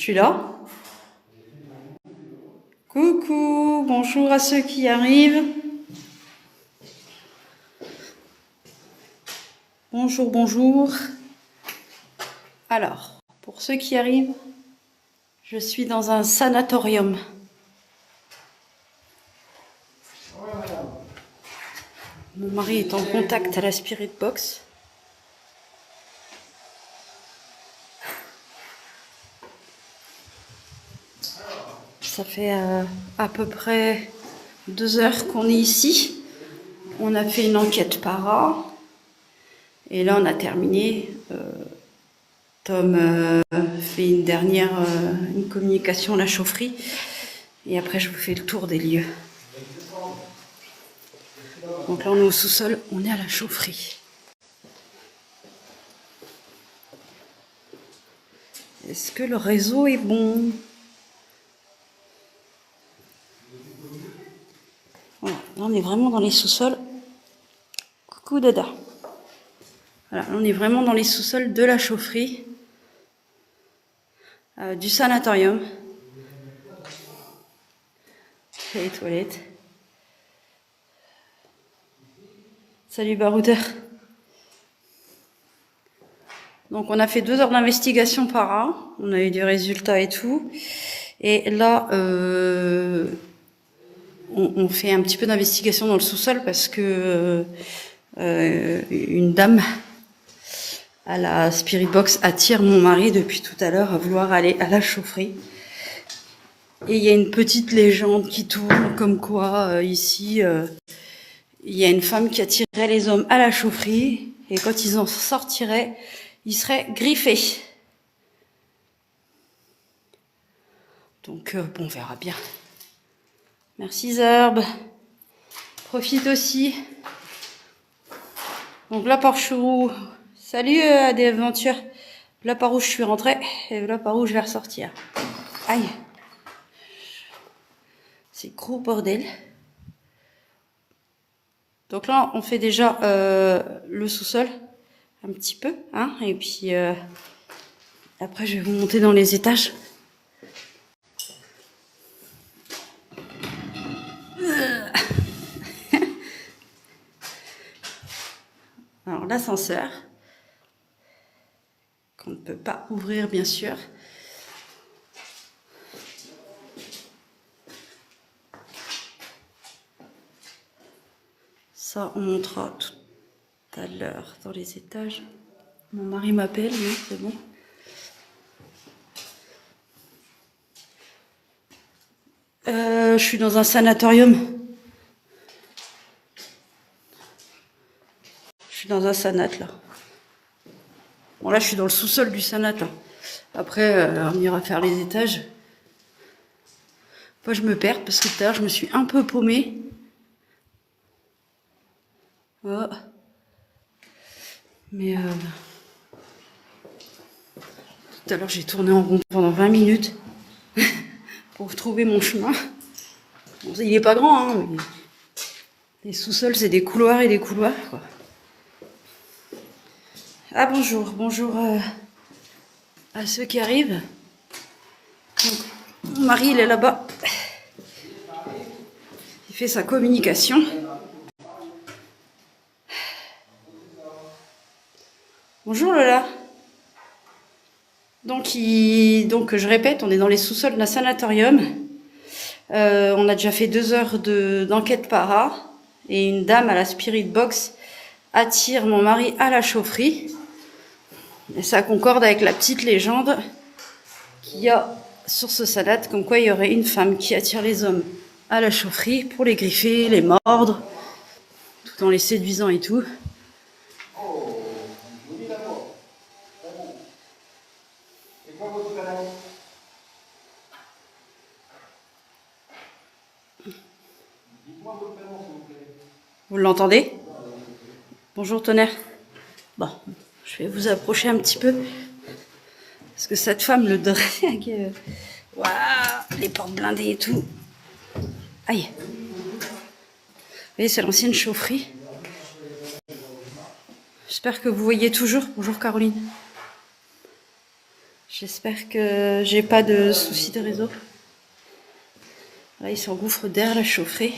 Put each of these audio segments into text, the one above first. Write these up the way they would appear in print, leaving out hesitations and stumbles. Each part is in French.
suis là. Coucou, bonjour à ceux qui arrivent. Bonjour, bonjour. Alors, pour ceux qui arrivent, je suis dans un sanatorium. Mon mari est en contact à la Spirit Box. Ça fait à peu près 2 heures qu'on est ici. On a fait une enquête para. Et là, on a terminé. Tom fait une dernière une communication à la chaufferie. Et après, je vous fais le tour des lieux. Donc là, on est au sous-sol. On est à la chaufferie. Est-ce que le réseau est bon? Voilà, là on est vraiment dans les sous-sols. Coucou Dada. Voilà, là on est vraiment dans les sous-sols de la chaufferie, du sanatorium. Les toilettes. Salut Baroudeur. Donc on a fait 2 heures d'investigation par an. On a eu des résultats et tout. Et là, on fait un petit peu d'investigation dans le sous-sol parce que une dame à la Spirit Box attire mon mari depuis tout à l'heure à vouloir aller à la chaufferie. Et il y a une petite légende qui tourne comme quoi ici il y a une femme qui attirerait les hommes à la chaufferie et quand ils en sortiraient, ils seraient griffés. Donc bon, on verra bien. Merci Zerbe. Profite aussi. Donc là par où... Salut à des aventures. Là par où je suis rentrée et là par où je vais ressortir. Aïe. C'est gros bordel. Donc là, on fait déjà le sous-sol un petit peu, hein, et puis après, je vais vous monter dans les étages. Alors l'ascenseur, qu'on ne peut pas ouvrir bien sûr. Ça, on montrera tout à l'heure dans les étages. Mon mari m'appelle, oui, c'est bon. Je suis dans un sanatorium. Je suis dans un sanat, là. Bon, là, je suis dans le sous-sol du sanat, là. Après, on ira faire les étages. Moi, je me perds parce que tout à l'heure, je me suis un peu paumée. Oh. Mais tout à l'heure, j'ai tourné en rond pendant 20 minutes pour trouver mon chemin. Bon, il est pas grand, hein, mais les sous-sols, c'est des couloirs et des couloirs, quoi. Ah, bonjour, bonjour à ceux qui arrivent. Donc, mon mari, il est là-bas. Il fait sa communication. Bonjour Lola. Donc, je répète, on est dans les sous-sols d'un sanatorium. On a déjà fait 2 heures d'enquête para. Et une dame à la Spirit Box attire mon mari à la chaufferie. Et ça concorde avec la petite légende qu'il y a sur ce sanat, comme quoi il y aurait une femme qui attire les hommes à la chaufferie pour les griffer, les mordre, tout en les séduisant et tout. Vous l'entendez? Bonjour tonnerre. Bon, je vais vous approcher un petit peu. Parce que cette femme le drague. Waouh, les portes blindées et tout. Aïe. Vous voyez, c'est l'ancienne chaufferie. J'espère que vous voyez toujours. Bonjour Caroline. J'espère que j'ai pas de soucis de réseau. Là, il s'engouffre derrière la chaufferie.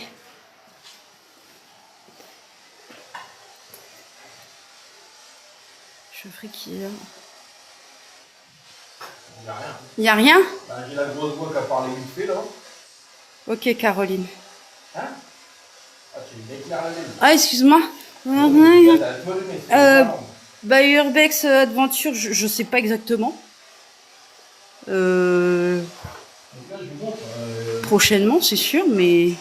Chaufferie qui est là. Il n'y a rien. Il n'y a rien? Bah, j'ai la grosse voix qui a parlé vite fait là. Ok, Caroline. Hein? Ah, tu m'éclaires la laine. Ah, excuse-moi. Bah, Urbex Adventure, je sais pas exactement. Prochainement, c'est sûr, mais...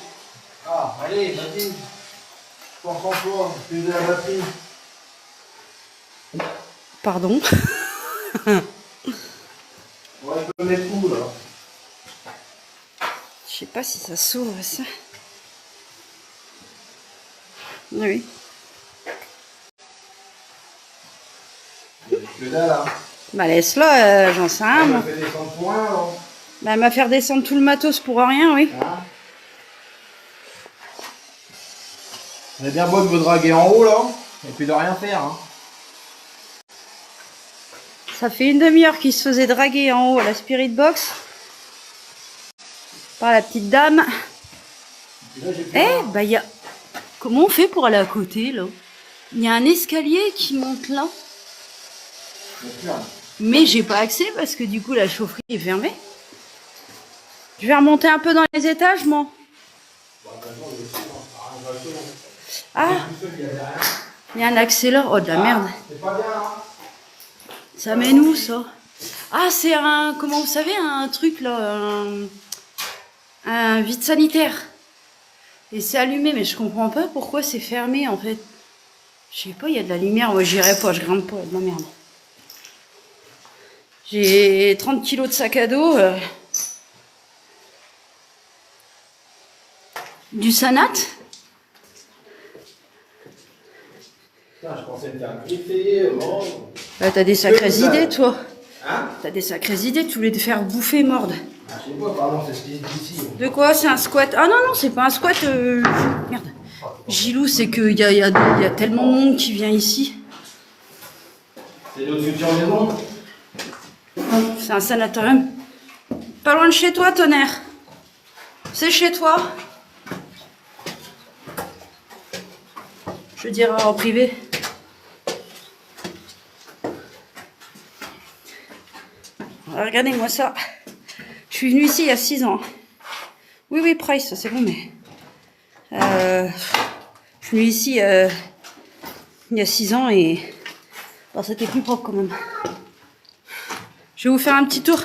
Ah, allez, vas-y. Concentre-toi, plus de la batterie. Pardon. Ouais, je peux mettre où là? Je sais pas si ça s'ouvre ça. Oui. Que dalle là. Bah laisse-la, j'en sais rien. Elle Moi. m'a fait descendre pour rien là. Bah elle m'a fait descendre tout le matos pour rien, oui. Hein? On est bien beau de vous draguer en haut là, et puis de rien faire. Hein. Ça fait une demi-heure qu'il se faisait draguer en haut à la Spirit Box. Par la petite dame. Eh, bah il y a... Comment on fait pour aller à côté là? Il y a un escalier qui monte là. Mais j'ai pas accès parce que du coup la chaufferie est fermée. Je vais remonter un peu dans les étages, moi. Ah, il y a un accès là. Oh, de la merde. Ça mène où ça? Ah, c'est un... Comment vous savez, un truc là, un vide sanitaire. Et c'est allumé, mais je comprends pas pourquoi c'est fermé en fait. Je sais pas, il y a de la lumière. Moi, j'irai pas, je grimpe pas, il y a de la merde. J'ai 30 kilos de sac à dos. Du sanat. Putain, je pensais me faire griffer, mordre. Bah, t'as des sacrées idées, toi. Hein? T'as des sacrées idées, tu voulais te faire bouffer, mordre. Ah, je sais pas, pardon, c'est ce qui est ici. De quoi? C'est un squat? Ah non, non, c'est pas un squat. Merde. Gilou, c'est qu'il y a tellement de monde qui vient ici. C'est notre future maison? C'est un sanatorium. Pas loin de chez toi, tonnerre. C'est chez toi. Je dirai en privé. Regardez-moi ça. Je suis venue ici il y a 6 ans. Oui, oui, Price, c'est bon, mais... je suis venue ici il y a 6 ans et... Bon, c'était plus propre quand même. Je vais vous faire un petit tour.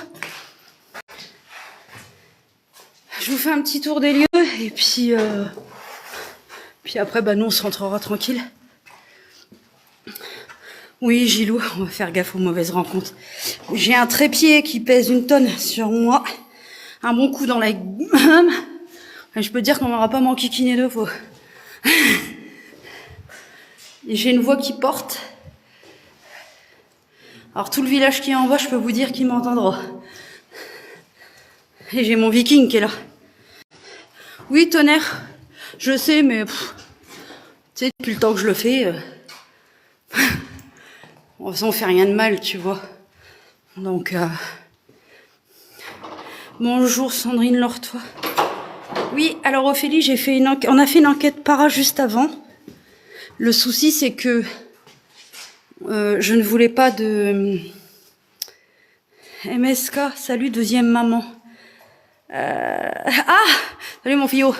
Je vous fais un petit tour des lieux et puis... Puis après, bah, nous, on se rentrera tranquille. Oui, Gilou, on va faire gaffe aux mauvaises rencontres. J'ai un trépied qui pèse 1 tonne sur moi. Un bon coup dans la... Je peux dire qu'on n'aura pas m'enquiquiner 2 fois. Et j'ai une voix qui porte. Alors tout le village qui est en bas, je peux vous dire qu'il m'entendra. Et j'ai mon viking qui est là. Oui, tonnerre. Je sais, mais... tu sais, depuis le temps que je le fais... de toute façon, on fait rien de mal, tu vois. Donc... Bonjour Sandrine Lortois. Oui, alors Ophélie, on a fait une enquête para juste avant. Le souci, c'est que je ne voulais pas de... MSK, salut, deuxième maman. Ah, salut mon fillot.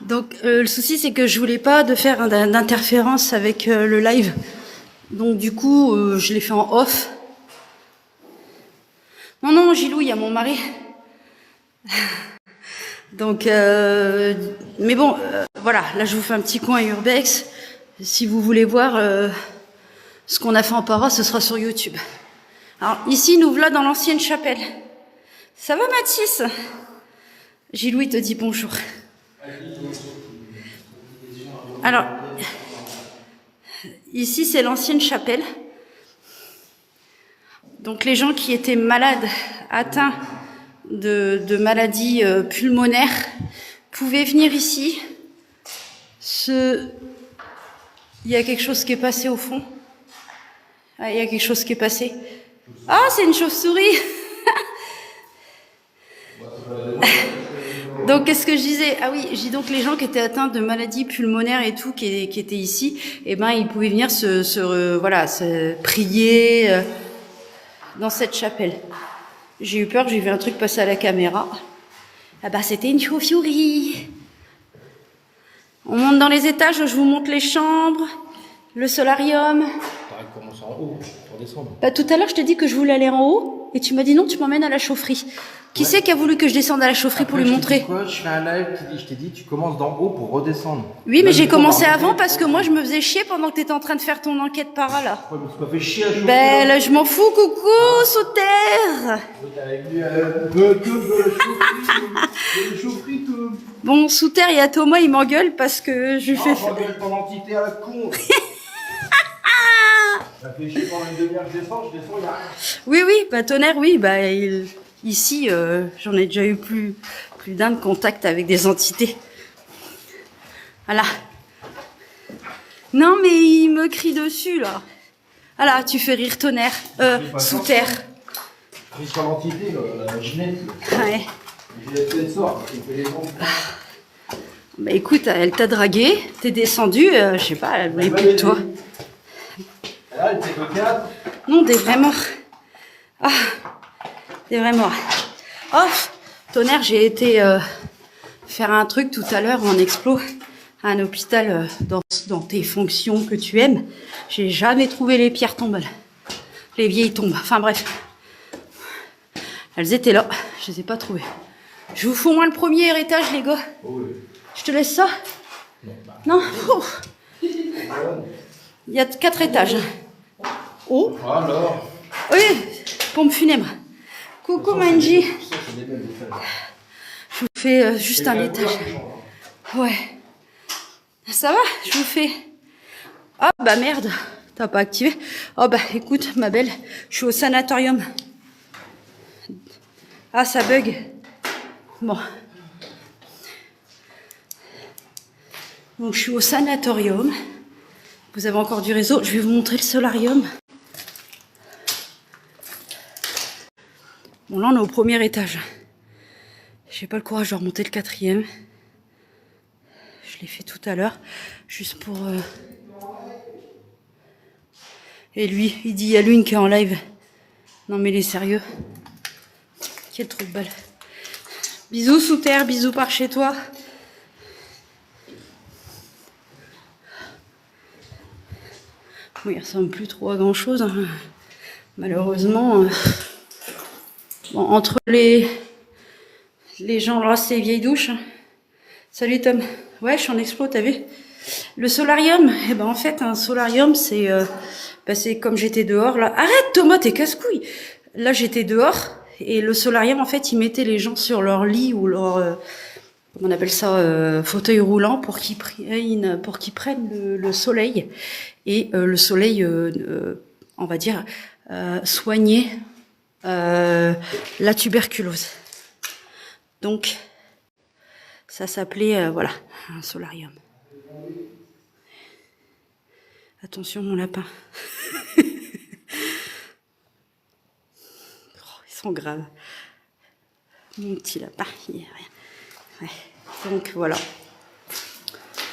Donc, le souci, c'est que je voulais pas de faire d'interférence avec le live. Donc, du coup, je l'ai fait en off. Non, non, Gilou, il y a mon mari. Donc, mais bon, voilà, là je vous fais un petit coin Urbex. Si vous voulez voir ce qu'on a fait en para, ce sera sur YouTube. Alors ici, nous voilà dans l'ancienne chapelle. Ça va Mathis? Gilou, il te dit bonjour. Alors, ici c'est l'ancienne chapelle. Donc les gens qui étaient malades, atteints de maladies pulmonaires, pouvaient venir ici. Il y a quelque chose qui est passé au fond. Ah, il y a quelque chose qui est passé. Ah, c'est une chauve-souris. Donc, qu'est-ce que je disais? Ah oui, je dis donc les gens qui étaient atteints de maladies pulmonaires et tout, qui étaient ici, eh ben, ils pouvaient venir se prier dans cette chapelle. J'ai eu peur, j'ai vu un truc passer à la caméra. Ah bah, c'était une chauve-souris. On monte dans les étages, je vous montre les chambres, le solarium. T'arrêtes de commencer en haut pour descendre. Bah, tout à l'heure, je t'ai dit que je voulais aller en haut, et tu m'as dit non, tu m'emmènes à la chaufferie. Qui c'est qui a voulu que je descende à la chaufferie pour lui montrer? Quoi, je fais un live, je t'ai dit, tu commences d'en haut pour redescendre. Oui, mais j'ai commencé avant parce que moi, je me faisais chier pendant que t'étais en train de faire ton enquête para, là. Ouais, mais tu m'as fait chier à chauffer. Ben, là, je m'en fous, coucou, sous terre. Bon, sous terre, il y a Thomas, il m'engueule parce que je lui fais... Non, m'engueule ton entité à la con. Ça fait chier pendant une demi-heure, je descends, il y a rien. Oui, bah, tonnerre, oui, bah, ici, j'en ai déjà eu plus d'un de contact avec des entités. Voilà. Non, mais il me crie dessus, là. Voilà, tu fais rire tonnerre. Sous terre. Pris sur l'entité, la Ginette. Ouais. Ginette Sensor, qui me fait les ondes. Bah écoute, elle t'a dragué, t'es descendu, je sais pas, elle voulait plus de toi. Là, elle était de 4. Non, des vrais morts. Ah, des vrais morts. Oh, tonnerre, j'ai été faire un truc tout à l'heure en explo à un hôpital dans tes fonctions que tu aimes. J'ai jamais trouvé les pierres tombales. Les vieilles tombes. Enfin bref. Elles étaient là, je les ai pas trouvées. Je vous fous au moins le premier étage, les gars. Oh oui. Je te laisse ça? Non. Ouf. Il y a 4 étages. Oh. Alors. Oui, pompe funèbre. Coucou Manji. Je vous fais juste un étage. Ouais. Ça va? Je vous fais. Ah bah merde, t'as pas activé. Oh bah écoute ma belle, je suis au sanatorium. Ah ça bug. Bon. Donc je suis au sanatorium. Vous avez encore du réseau. Je vais vous montrer le solarium. Bon là on est au premier étage. J'ai pas le courage de remonter le 4e. Je l'ai fait tout à l'heure. Juste pour... Et lui, il dit il y a l'une qui est en live. Non mais il est sérieux. Quel trou de balle. Bisous sous terre, bisous par chez toi. Bon, il ressemble plus trop à grand chose. Hein. Malheureusement. Bon, entre les gens là, c'est vieilles douches. Salut Tom. Ouais, je suis en explo, t'as vu? Le solarium, eh ben en fait, un solarium, c'est comme j'étais dehors là. Arrête Thomas, t'es casse-couille. Là, j'étais dehors et le solarium, en fait, il mettait les gens sur leur lit ou leur comment on appelle ça, fauteuil roulant pour qu'ils prennent le soleil et le soleil, on va dire, soigner la tuberculose. Donc, ça s'appelait, voilà, un solarium. Attention, mon lapin. Oh, ils sont graves. Mon petit lapin, il n'y a rien. Ouais. Donc, voilà.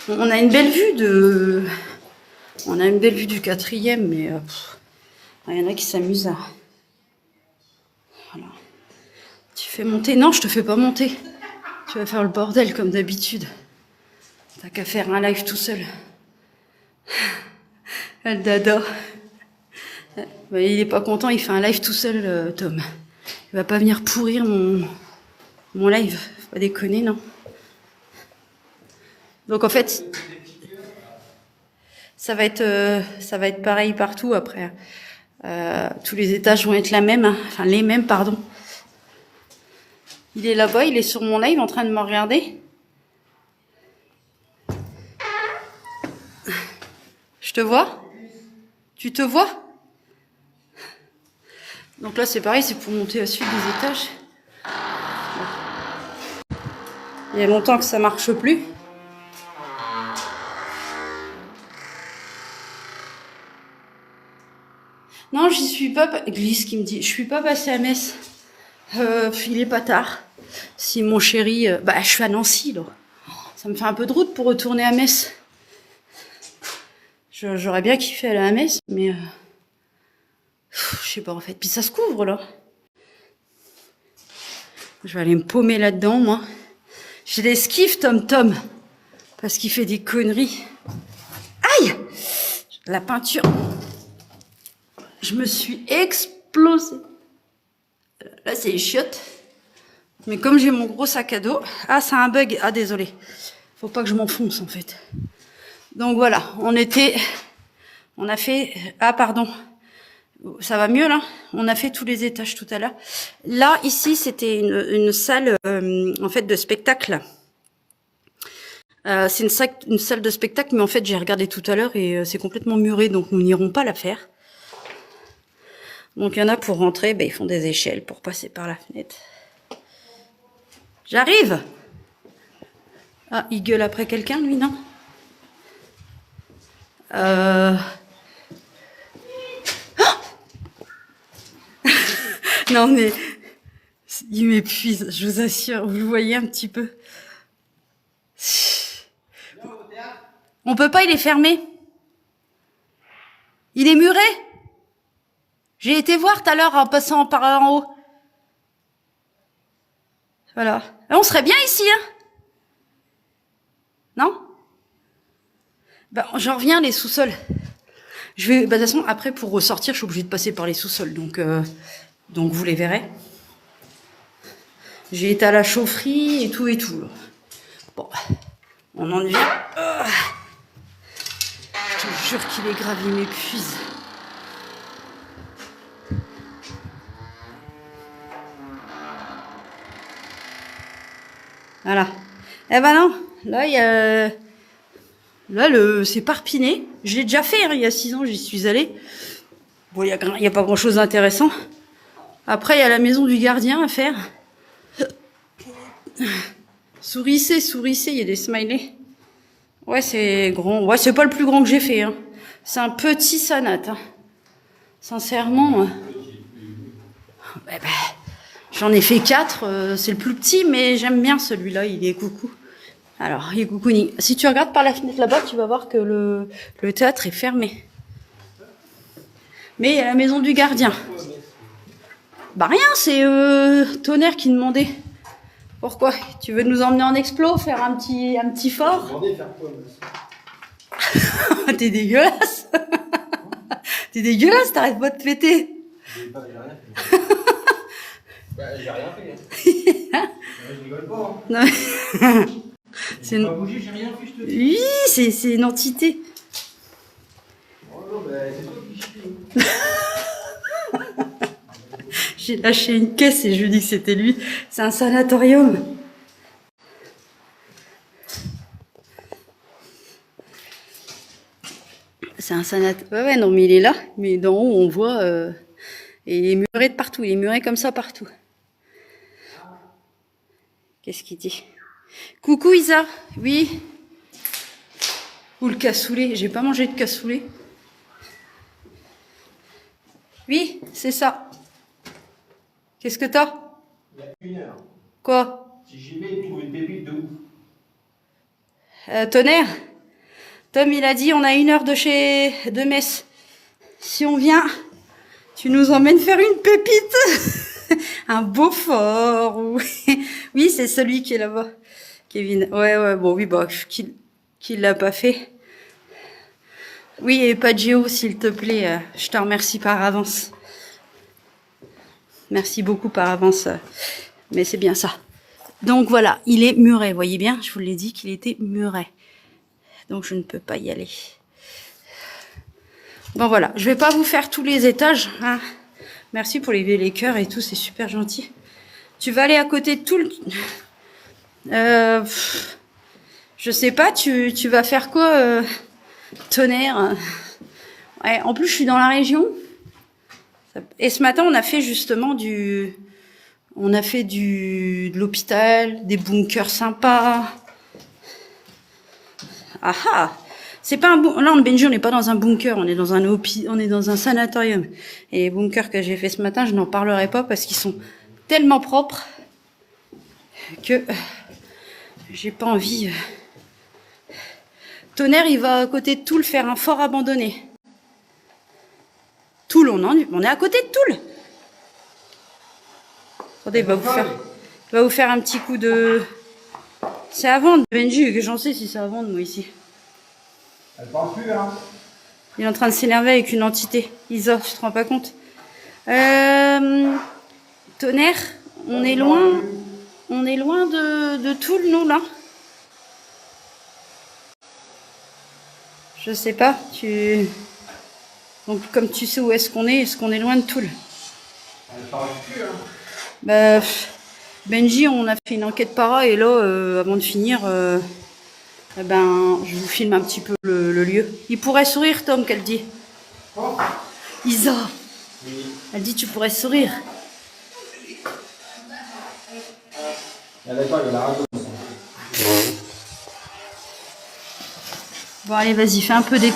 On a une belle vue du 4e, mais il y en a qui s'amusent à... Voilà. Tu fais monter? Non, je te fais pas monter. Tu vas faire le bordel comme d'habitude. T'as qu'à faire un live tout seul. El dada. Bah, il est pas content, il fait un live tout seul, Tom. Il va pas venir pourrir mon live. Faut pas déconner, non? Donc en fait, ça va être pareil partout après. Tous les étages vont être enfin les mêmes, pardon. Il est là-bas, il est sur mon live en train de me regarder. Je te vois? Tu te vois? Donc là c'est pareil, c'est pour monter à la suite des étages. Il y a longtemps que ça marche plus. Non, j'y suis pas. Glisse qui me dit, je suis pas passée à Metz. Il est pas tard. Si mon chéri, je suis à Nancy là. Ça me fait un peu de route pour retourner à Metz. J'aurais bien kiffé aller à Metz, mais je sais pas en fait. Puis ça se couvre là. Je vais aller me paumer là-dedans, moi. J'ai l'esquive Tom, parce qu'il fait des conneries. Aïe! La peinture. Je me suis explosée. Là, c'est les chiottes. Mais comme j'ai mon gros sac à dos... Ah, c'est un bug. Ah, désolé. Faut pas que je m'enfonce, en fait. Donc, voilà. On a fait... Ah, pardon. Ça va mieux, là? On a fait tous les étages tout à l'heure. Là, ici, c'était une salle, en fait, de spectacle. C'est une salle de spectacle, mais en fait, j'ai regardé tout à l'heure et c'est complètement muré, donc nous n'irons pas la faire. Donc, il y en a pour rentrer, ils font des échelles pour passer par la fenêtre. J'arrive! Ah, il gueule après quelqu'un, lui, non? Non, mais il m'épuise, je vous assure. Vous le voyez un petit peu. On peut pas, il est fermé. Il est muré. J'ai été voir tout à l'heure en passant par en haut. Voilà. On serait bien ici, hein? Non? J'en reviens, les sous-sols. Je vais, de toute façon, après, pour ressortir, je suis obligée de passer par les sous-sols. Donc vous les verrez. J'ai été à la chaufferie et tout et tout. Bon, on en vient. Je te jure qu'il est grave, il m'épuise. Voilà. Eh ben non, là, il y a... Là, c'est Parpinet. Je l'ai déjà fait, hein, il y a 6 ans, j'y suis allée. Bon, il y a pas grand-chose d'intéressant. Après, il y a la maison du gardien à faire. Sourissez, il y a des smileys. Ouais, c'est grand. Ouais, c'est pas le plus grand que j'ai fait. Hein. C'est un petit sanat. Hein. Sincèrement. J'en ai fait 4. C'est le plus petit, mais j'aime bien celui-là. Il est coucou. Alors, il est coucouni. Si tu regardes par la fenêtre là-bas, tu vas voir que le théâtre est fermé. Mais il y a la maison du gardien. Rien, c'est Tonnerre qui demandait. Pourquoi? Tu veux nous emmener en explo, faire un petit fort? T'es dégueulasse. T'es dégueulasse, t'arrêtes pas de te péter. J'ai rien fait. Je rigole pas. Non, c'est J'ai pas bougé, j'ai rien fait, je te dis. Oui, c'est une entité. Oh non, c'est toi qui chie. J'ai lâché une caisse et je lui ai dit que c'était lui. C'est un sanatorium. C'est un sanatorium. Ouais, non, mais il est là. Mais d'en haut, on voit... Et il est muré de partout. Il est muré comme ça partout. Qu'est-ce qu'il dit? Coucou Isa. Oui. Ou le cassoulet. J'ai pas mangé de cassoulet. Oui, c'est ça. Qu'est-ce que t'as? Il y a 1 heure. Quoi? Si j'y vais, il trouve une pépite de ouf. Tonnerre, Tom, il a dit on a 1 heure de Metz. Si on vient, tu nous emmènes faire une pépite. Un Beaufort. Oui, c'est celui qui est là-bas. Kevin. Ouais, bon, oui, qui l'a pas fait. Oui, et pas de Géo, s'il te plaît. Je te remercie par avance. Merci beaucoup par avance. Mais c'est bien ça. Donc voilà, il est muré. Voyez bien, je vous l'ai dit qu'il était muré. Donc je ne peux pas y aller. Bon voilà, je vais pas vous faire tous les étages. Hein. Merci pour les cœurs et tout, c'est super gentil. Tu vas aller à côté de tout le... je sais pas, tu vas faire quoi, Tonnerre? Ouais, en plus, je suis dans la région. Et ce matin, on a fait justement de l'hôpital, des bunkers sympas. Ah ah, C'est pas un là, en Benji, on n'est pas dans un bunker, on est dans on est dans un sanatorium. Et les bunkers que j'ai fait ce matin, je n'en parlerai pas parce qu'ils sont tellement propres que j'ai pas envie. Tonnerre, il va à côté de Toul faire un fort abandonné. Toul, on est à côté de Toul. Attendez, il va vous faire un petit coup de... C'est à vendre, Benji, que j'en sais si c'est à vendre, moi, ici. Elle parle plus, hein. Il est en train de s'énerver avec une entité. Isa, tu te rends pas compte? Tonnerre, on est loin de Toul, nous, là. Je sais pas, Donc, comme tu sais où est-ce qu'on est loin de Toul? Elle parle plus, hein. Bah, Benji, on a fait une enquête para et là, avant de finir, je vous filme un petit peu le lieu. Il pourrait sourire, Tom, qu'elle dit. Oh. Isa, Oui. elle dit tu pourrais sourire. Elle est pas, il a raison. Bon, allez, vas-y, fais un peu de... Je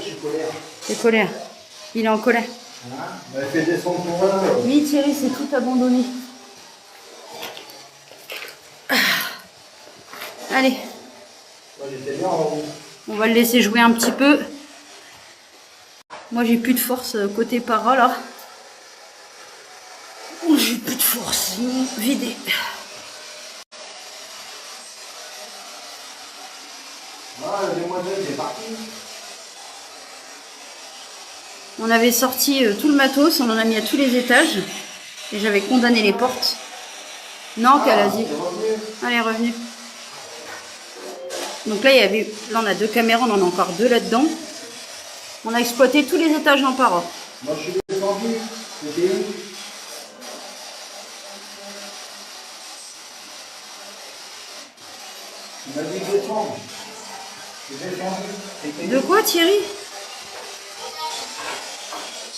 suis colère. T'es colère. Il est en colère. Hein? Elle fait descendre pour là. Oui, Thierry, c'est tout abandonné. Allez, Moi, j'étais bien en haut. on va le laisser jouer un petit peu. Moi, j'ai plus de force côté para, là. Oh, j'ai plus de force. Ils m'ont vidé. Ah, la demoiselle, elle est partie. On avait sorti tout le matos, on en a mis à tous les étages. Et j'avais condamné les portes. Non, qu'elle a dit. Elle est revenue. Elle est revenue. Donc là, là, on a 2 caméras, on en a encore 2 là-dedans. On a exploité tous les étages en para. Moi, je suis descendu. C'était où? Il m'a dit de descendre. J'ai descendu. C'était De quoi, Thierry?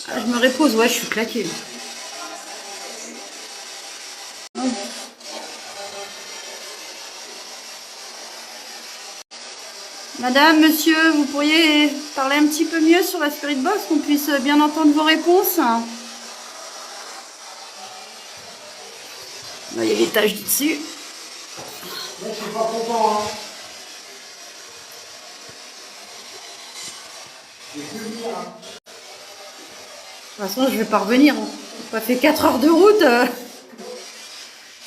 Ah, je me repose, ouais, je suis claquée. Oh. Madame, monsieur, vous pourriez parler un petit peu mieux sur la Spirit Box, qu'on puisse bien entendre vos réponses. Là, il y a l'étage du dessus. Moi, je suis pas content, hein. J'ai pu le dire, hein. De toute façon, je vais pas revenir. On a fait 4 heures de route.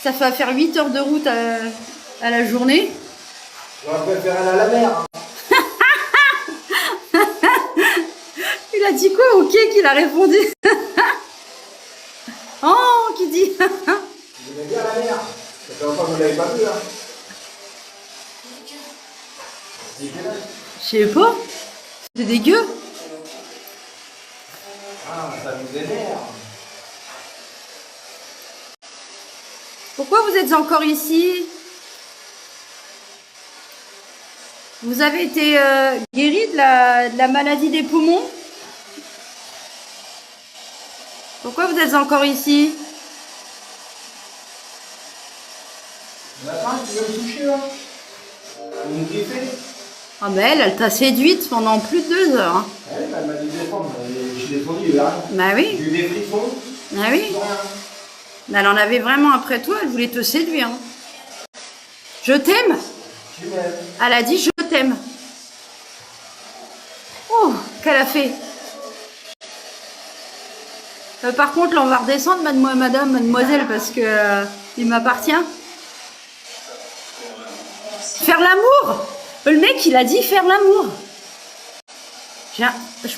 Ça fait à faire 8 heures de route à la journée. J'aurais préféré aller à la mer, hein. Il a dit quoi? Ok, qu'il a répondu. Oh, qui dit? Vous aimez bien la mer. Ça fait longtemps que vous ne l'avez pas vu, hein. C'est dégueulasse. Je sais pas. C'est dégueu. Ah, ça vous énerve. Pourquoi vous êtes encore ici? Vous avez été guéri de la maladie des poumons? Pourquoi vous êtes encore ici? Nathan, tu veux me toucher, là? Vous me kiffez? Ah mais elle t'a séduite pendant plus de 2 heures. Hein. Elle m'a dit de descendre. Je suis descendu, il y avait rien. Bah oui. J'ai eu des frissons. Ah oui. Rien. Elle en avait vraiment après toi, elle voulait te séduire. Hein. Je t'aime. Tu m'aimes. Elle a dit je t'aime. Oh, qu'elle a fait. Par contre, là, on va redescendre, mademoiselle, parce que il m'appartient. Faire l'amour. Le mec, il a dit faire l'amour. Je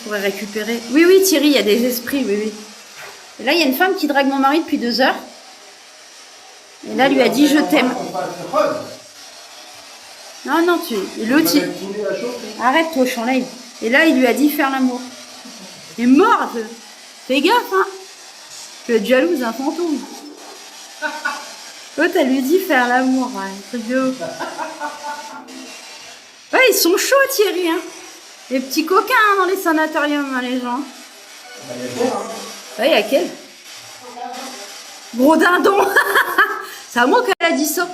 pourrais récupérer. Oui, oui, Thierry, il y a des esprits, oui, oui. Et là, il y a une femme qui drague mon mari depuis 2 heures. Et là, lui a dit je t'aime. Non, non, l'autre, arrête-toi, Chanlay. Et là, il lui a dit faire l'amour. Il est mort. Fais gaffe, hein. Tu vas être jalouse, un fantôme. L'autre, elle lui dit faire l'amour. Ouais, truc de ouf. Ouais, ils sont chauds, Thierry, hein. Les petits coquins hein, dans les sanatoriums, hein, les gens. Ouais, il y a quel? Gros dindon. C'est à moi qu'elle a dit ça.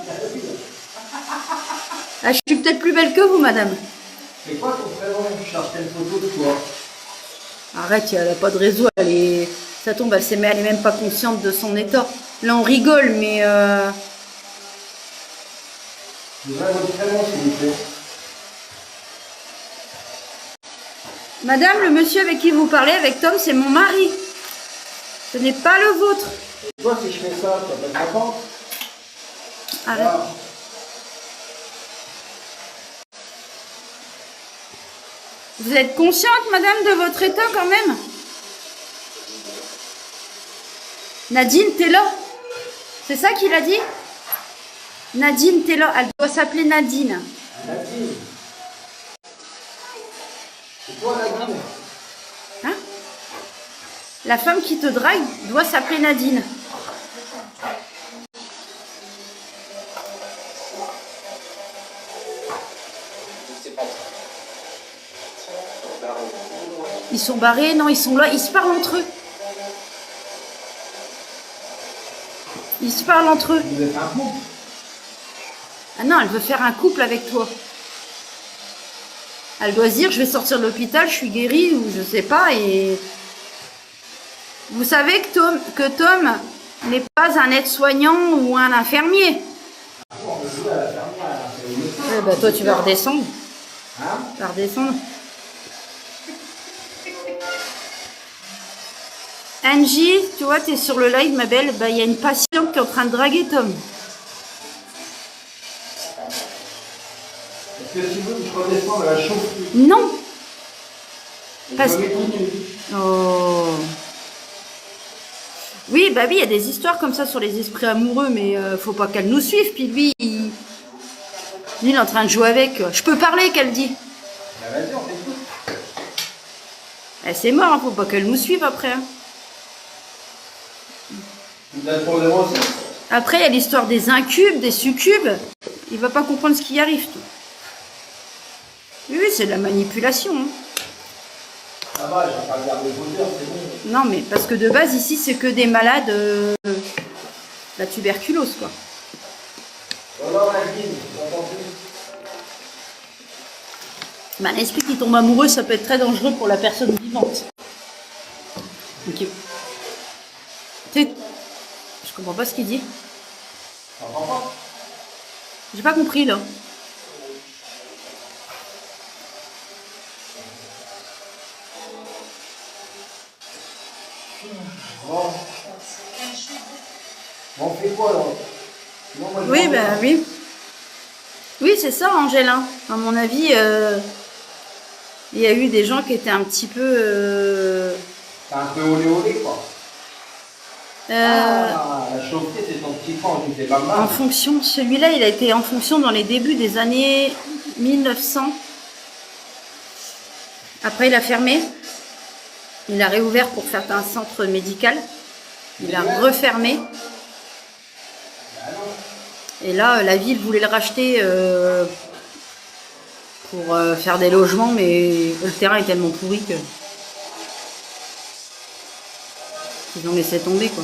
Ah, je suis peut-être plus belle que vous, madame. C'est quoi ton prénom? Je cherche une photo de toi. Arrête, elle n'a pas de réseau, ça tombe, elle est même pas consciente de son état. Là, on rigole, mais... Je voudrais votre prénom, s'il vous plaît. Madame, le monsieur avec qui vous parlez, avec Tom, c'est mon mari. Ce n'est pas le vôtre. Et toi, si je fais ça, tu vas pas être contente? Arrête. Voilà. Vous êtes consciente, madame, de votre état quand même? Nadine, t'es là? C'est ça qu'il a dit? Nadine, t'es là. Elle doit s'appeler Nadine. Nadine. C'est toi, Nadine? Hein? La femme qui te drague doit s'appeler Nadine. Ils sont barrés? Non, ils sont là. Ils se parlent entre eux. Ils se parlent entre eux. Vous êtes un couple? Ah non, elle veut faire un couple avec toi. Elle doit se dire, je vais sortir de l'hôpital, je suis guérie ou je sais pas. Et vous savez que Tom n'est pas un aide-soignant ou un infirmier. On veut jouer à la fermière, c'est au médecin. Eh ben, toi, tu vas redescendre. Hein? Tu vas redescendre. Angie, tu vois, tu es sur le live, ma belle. Bah, il y a une patiente qui est en train de draguer Tom. Est-ce que tu veux que je redescende à la chauffe-plus? Non. Je Parce- me mets tout nu. Oh. Oui, bah oui, il y a des histoires comme ça sur les esprits amoureux, mais faut pas qu'elle nous suive. Puis lui, il est en train de jouer avec. Je peux parler, qu'elle dit. Bah vas-y, on t'écoute. C'est mort, hein, faut pas qu'elle nous suive après. Hein. Vous êtes pour 06? Après, il y a l'histoire des incubes, des succubes. Il va pas comprendre ce qui arrive. Tout. Oui, c'est de la manipulation. Hein. Ça va, je vais pas regarder vos heures, c'est bon. Non, mais parce que de base, ici, c'est que des malades, la tuberculose, quoi. Alors, Nadine, tu entends plus? Bah, un esprit qui tombe amoureux, ça peut être très dangereux pour la personne vivante. Ok. Je comprends pas ce qu'il dit. T'entends pas? J'ai pas compris, là. Bon. Bon, on fait quoi, là? Sinon, moi, je Oui, m'en vais. bah oui. Oui, c'est ça, Angèle. Hein. À mon avis, il y a eu des gens qui étaient un petit peu... C'est un peu olé olé, quoi. Ah, la chauffée, c'est ton petit franc, c'est pas mal. En fonction, celui-là, il a été en fonction dans les débuts des années 1900. Après, il a fermé. Il a réouvert pour faire un centre médical. Il a refermé. Et là, la ville voulait le racheter pour faire des logements, mais le terrain est tellement pourri que ils ont laissé tomber, quoi.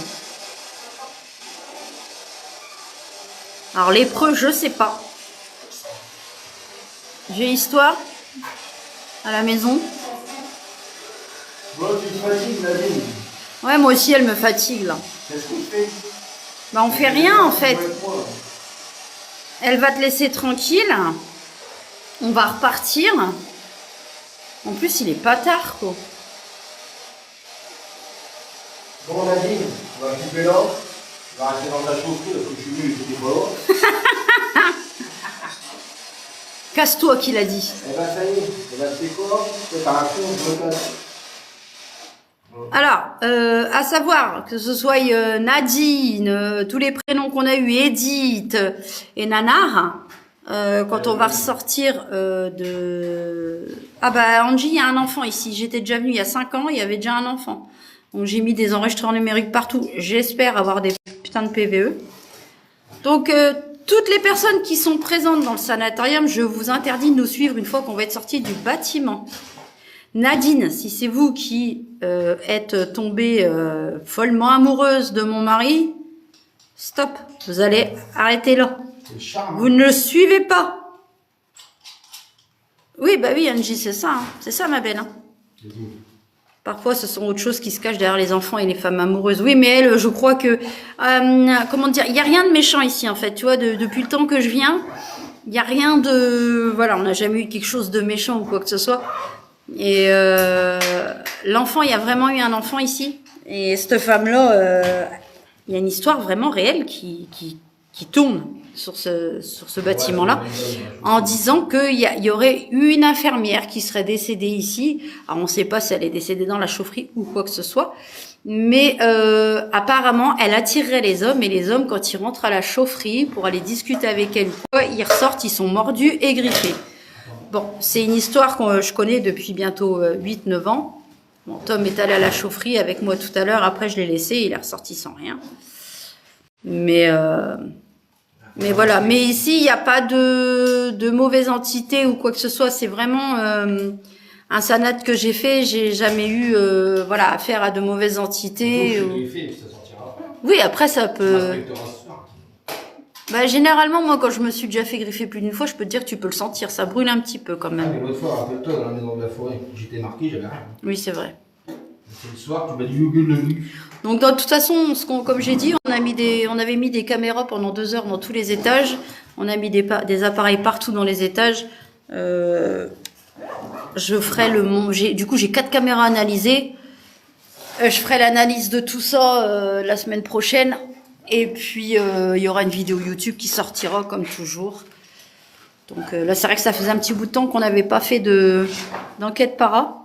Alors, lépreux, je sais pas. J'ai histoire à la maison. Bon, tu te fatigues, Nadine. Ouais, moi aussi, elle me fatigue, là. Qu'est-ce qu'on fait? Bah, on fait rien, en fait. Avec moi, là. Elle va te laisser tranquille. On va repartir. En plus, il est pas tard, quoi. Bon, Nadine, on va couper là. On va rester dans ta chauffée parce que je suis nul, c'était pas là. Casse-toi, qu'il a dit. Eh ben, ça y est. Eh ben, c'est quoi? C'est par un con, je me casse. Alors, à savoir que ce soit Nadine, tous les prénoms qu'on a eu, Edith et Nanar, quand on va ressortir de... Ah bah Angie, il y a un enfant ici. J'étais déjà venue il y a 5 ans, il y avait déjà un enfant. Donc j'ai mis des enregistreurs numériques partout. J'espère avoir des putains de PVE. Donc toutes les personnes qui sont présentes dans le sanatorium, je vous interdis de nous suivre une fois qu'on va être sorti du bâtiment. Nadine, si c'est vous qui êtes tombée follement amoureuse de mon mari, stop, vous allez arrêter là. C'est le charme. Vous ne le suivez pas. Oui, bah oui, Angie, c'est ça. Hein. C'est ça, ma belle. Hein. Parfois, ce sont autres choses qui se cachent derrière les enfants et les femmes amoureuses. Oui, mais elle, je crois que... comment dire, il n'y a rien de méchant ici, en fait. Tu vois, depuis le temps que je viens, il n'y a rien de... Voilà, on n'a jamais eu quelque chose de méchant ou quoi que ce soit. Et l'enfant, il y a vraiment eu un enfant ici. Et cette femme-là, il y a une histoire vraiment réelle qui tourne sur ce bâtiment-là, en disant qu'il y aurait eu une infirmière qui serait décédée ici. Alors, on ne sait pas si elle est décédée dans la chaufferie ou quoi que ce soit. Mais apparemment, elle attirerait les hommes. Et les hommes, quand ils rentrent à la chaufferie pour aller discuter avec elle, ils ressortent, ils sont mordus et griffés. Bon, c'est une histoire que je connais depuis bientôt 8-9 ans. Bon, Tom est allé à la chaufferie avec moi tout à l'heure. Après, je l'ai laissé. Il est ressorti sans rien. Mais voilà. Mais ici, il n'y a pas de mauvaise entité ou quoi que ce soit. C'est vraiment un sanat que j'ai fait. J'ai jamais eu affaire à de mauvaises entités. Oui, après, ça peut... Bah, généralement, moi, quand je me suis déjà fait griffer plus d'une fois, je peux te dire que tu peux le sentir. Ça brûle un petit peu quand même. Ah, mais l'autre fois, rappelle-toi, dans la maison de la forêt, j'étais marqué, j'avais rien. Oui, c'est vrai. C'est le soir, tu m'as dit yogourt de nuit. Donc, de toute façon, comme j'ai dit, on avait mis des caméras pendant 2 heures dans tous les étages. On a mis des appareils partout dans les étages. Je ferai du coup, j'ai 4 caméras analysées. Je ferai l'analyse de tout ça la semaine prochaine. Et puis, il y aura une vidéo YouTube qui sortira, comme toujours. Donc là, c'est vrai que ça faisait un petit bout de temps qu'on n'avait pas fait d'enquête para.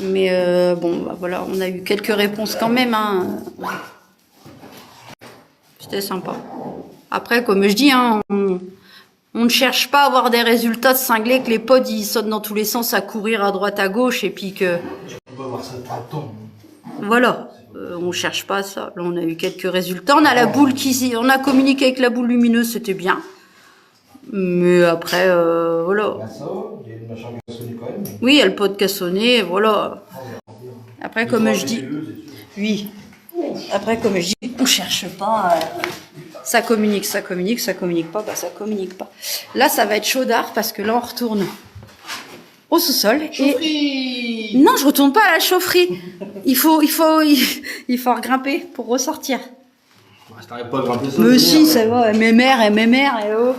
Mais bon, bah, voilà, on a eu quelques réponses quand même. Hein. C'était sympa. Après, comme je dis, hein, on ne cherche pas à avoir des résultats de cinglés, que les pods ils sautent dans tous les sens à courir à droite à gauche et puis que... On va voir ça tout le temps. Voilà. On cherche pas ça. Là, on a eu quelques résultats. On a la boule on a communiqué avec la boule lumineuse, c'était bien. Mais après, voilà. Il y a une machin qui a sonné quand même. Oui, il y a le pot qui a sonné, voilà. Après, comme je dis, oui. Après, comme je dis, on cherche pas. Ça communique pas, bah ça communique pas. Là, ça va être chaudard parce que là, on retourne au sous-sol. Chaufferie. Non, je retourne pas à la chaufferie. Il faut grimper pour ressortir. Je t'arrête pas de grimper ça. Mais si, ça va. Mes mères, et oh.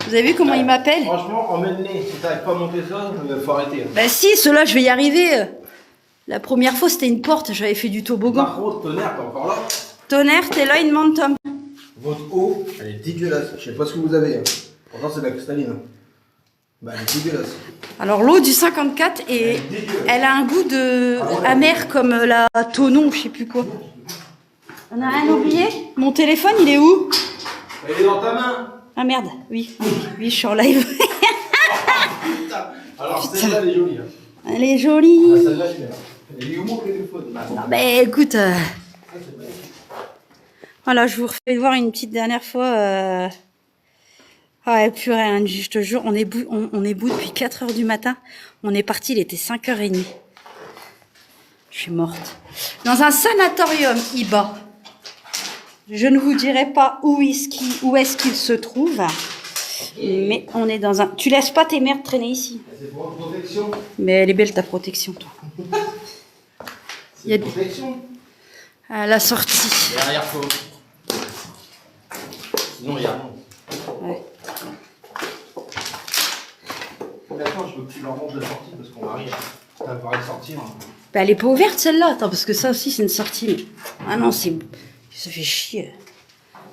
Vous avez vu comment il m'appelle? Franchement, emmène-les. Si t'arrives pas à monter ça, il faut arrêter. Bah si, ceux-là, je vais y arriver. La première fois, c'était une porte. J'avais fait du toboggan. Par contre, Tonnerre, t'es encore là? Tonnerre, t'es là, il demande Tom. Votre eau, elle est dégueulasse. Je sais pas ce que vous avez. Hein. Pourtant, c'est de la cristalline. Bah, elle est dégueulasse. Alors, l'eau du 54, elle a un goût amer comme la Tonon, je sais plus quoi. On a rien oublié? Mon téléphone, il est où? Elle est dans ta main. Ah merde, oui, je suis en live. Putain. Alors, celle-là, elle est jolie. Hein. Elle est jolie. Ah, celle-là, je l'ai. Elle est où mon téléphone? Non, mais écoute. Voilà, je vous refais voir une petite dernière fois. Ah ouais, purée, hein, je te jure, on est bout depuis 4 heures du matin. On est parti, il était 5h30. Je suis morte. Dans un sanatorium, Iba. Je ne vous dirai pas où est-ce qu'il se trouve. Mais on est dans un... Tu laisses pas tes mères traîner ici. C'est pour une protection. Mais elle est belle ta protection, toi. C'est une protection. À la sortie. Derrière toi. Sinon, il y a rien. Ouais. Attends, je veux que tu leur montres la sortie parce qu'on arrive. Ça paraît sortir. Bah, elle est pas ouverte celle-là. Attends, parce que ça aussi c'est une sortie. Ah non, ça fait chier.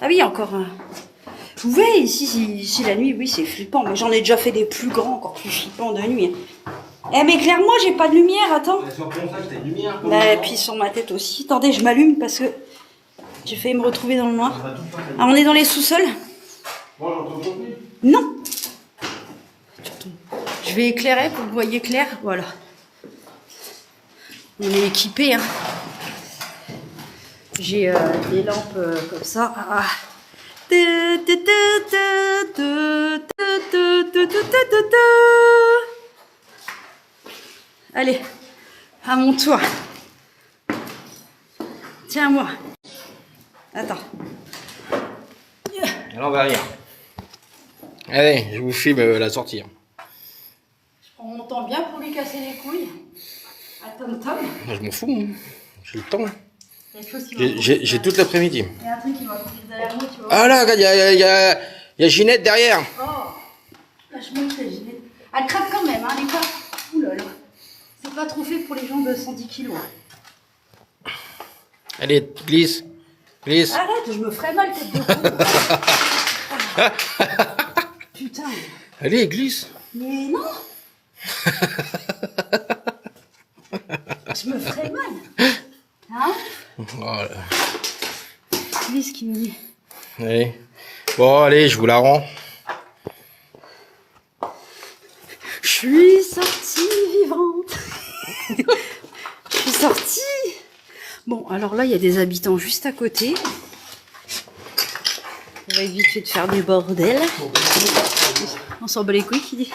Ah oui, encore un. Oui, ici la nuit, oui, c'est flippant. Mais j'en ai déjà fait des plus grands, encore plus flippants de nuit. Eh mais clairement, j'ai pas de lumière, attends. Sur ton sac, t'as une lumière. Bah, et puis sur ma tête aussi. Attendez, je m'allume parce que j'ai failli me retrouver dans le noir. Ah, on est dans les sous-sols? Moi, j'entends plus. Non. Je vais éclairer pour que vous voyez clair. Voilà. On est équipé, hein. J'ai des lampes comme ça. Ah. Allez, à mon tour. Tiens-moi. Attends. Alors, on va rire. Allez, je vous filme la sortie. En montant bien pour lui casser les couilles. À Tom Tom. Je m'en fous, hein. J'ai le temps. Quelque chose qui va J'ai toute l'après-midi. Il y a un truc qui va profiter derrière moi, tu vois. Ah là, regarde, il y a Ginette derrière. Oh, lâche-moi le Ginette. Elle craque quand même, hein, elle est pas... Ouh là là. C'est pas trop fait pour les gens de 110 kilos. Allez, glisse. Glisse. Arrête, je me ferais mal tête de con. Putain. Allez, glisse. Mais non. Je me ferais mal. Hein? Voilà. Dis ce qu'il me dit. Allez. Bon, allez, je vous la rends. Je suis sortie vivante. Je suis sortie. Bon, alors là, il y a des habitants juste à côté. On va éviter de faire du bordel. On s'en bat les couilles, qui dit.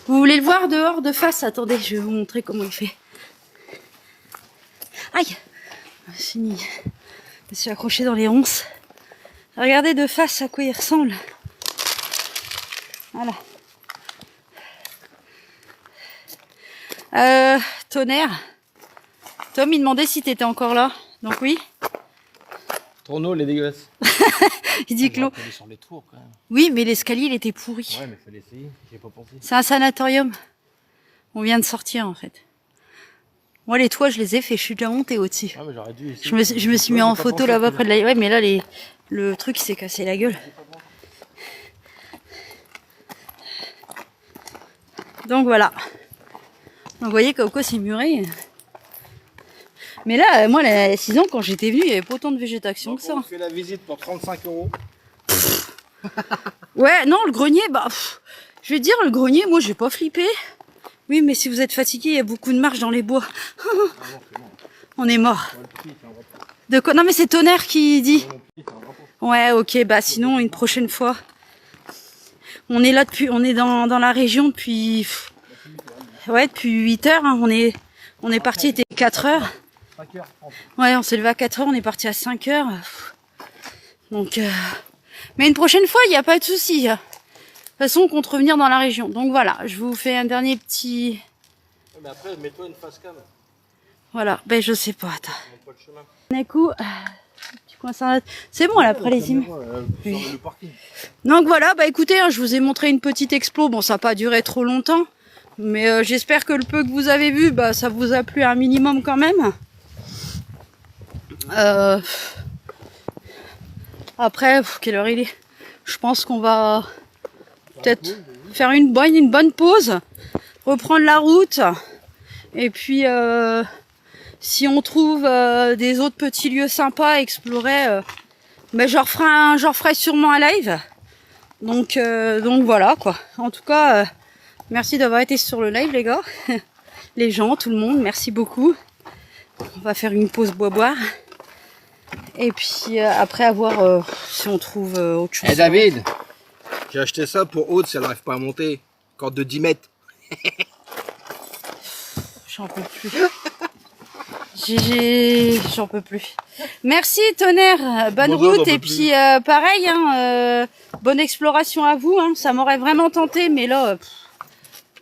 Vous voulez le voir dehors, de face? Attendez, je vais vous montrer comment il fait. Aïe! Fini. Je me suis accroché dans les ronces. Regardez de face à quoi il ressemble. Voilà. Tonnerre. Tom, il demandait si t'étais encore là. Donc oui. Tourneau, les dégueulasses. Il dit que l'eau. Sur les tours, quand même. Oui, mais l'escalier, il était pourri. Ouais, mais fallait essayer. J'ai pas pensé. C'est un sanatorium. On vient de sortir, en fait. Moi, les toits, je les ai fait. Je suis déjà montée au-dessus. Ouais, mais j'aurais dû essayer. Je me suis mis en photo là-bas près de la... Ouais, mais là, le truc, il s'est cassé la gueule. Donc, voilà. Donc, vous voyez, comme quoi c'est muré. Mais là, moi, la 6 ans, quand j'étais venue, il n'y avait pas autant de végétation que ça. On fait la visite pour 35 €. Ouais, non, le grenier, bah... je vais dire, le grenier, moi, j'ai pas flippé. Oui, mais si vous êtes fatigué, il y a beaucoup de marches dans les bois. On est mort. De quoi? Non, mais c'est Tonnerre qui dit. Ouais, ok, bah sinon, une prochaine fois. On est là depuis... On est dans la région depuis... Ouais, depuis 8 heures. Hein. On est parti, il était 4 heures. 5h30. Ouais, on s'est levé à 4 heures, on est parti à 5 heures. Donc, mais une prochaine fois, il n'y a pas de souci. De toute façon, on compte revenir dans la région. Donc voilà, je vous fais un dernier petit... Mais après, mets-toi une face cam. Voilà, ben je sais pas, attends. On pas le chemin. D'un coup, petit coin salade. C'est bon là, après les images. Oui. Le parking. Donc voilà, bah écoutez, hein, je vous ai montré une petite explo. Bon, ça n'a pas duré trop longtemps. Mais j'espère que le peu que vous avez vu, bah ça vous a plu un minimum quand même. Après, quelle heure il est? Je pense qu'on va peut-être faire une bonne pause, reprendre la route, et puis si on trouve des autres petits lieux sympas à explorer, ben j'en ferai sûrement un live. Donc voilà quoi. En tout cas, merci d'avoir été sur le live les gars, les gens, tout le monde, merci beaucoup. On va faire une pause boire. Et puis après avoir si on trouve autre chose. Eh David, j'ai acheté ça pour Aude si elle n'arrive pas à monter. Corde de 10 mètres. J'en peux plus. J'en peux plus. Merci Tonnerre, bonne route et puis pareil, hein, bonne exploration à vous. Hein, ça m'aurait vraiment tenté, mais là,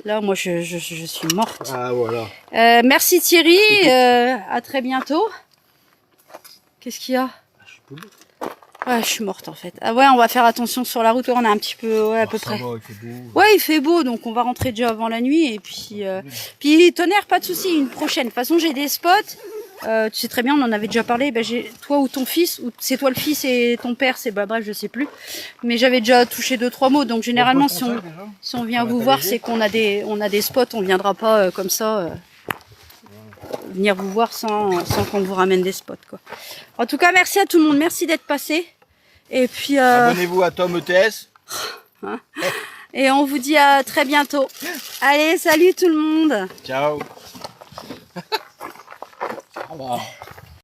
là moi je suis morte. Ah voilà. Merci Thierry, à très bientôt. Qu'est-ce qu'il y a? Ouais, je suis morte en fait. Ah ouais, on va faire attention sur la route. On a un petit peu, ouais, à peu près. Va, il fait beau. Ouais, il fait beau, donc on va rentrer déjà avant la nuit. Et puis Tonnerre, pas de souci, une prochaine. De toute façon, j'ai des spots. Tu sais très bien, on en avait déjà parlé. Ben, j'ai toi ou ton fils, ou c'est toi le fils et ton père, c'est bah bref, je sais plus. Mais j'avais déjà touché 2-3 mots. Donc généralement, si on vient vous voir, c'est qu'on a des spots. On viendra pas comme ça. Venir vous voir sans qu'on vous ramène des spots quoi. En tout cas, merci à tout le monde, merci d'être passé. Et puis abonnez-vous à Tom ETS. Hein, et on vous dit à très bientôt. Allez, salut tout le monde. Ciao.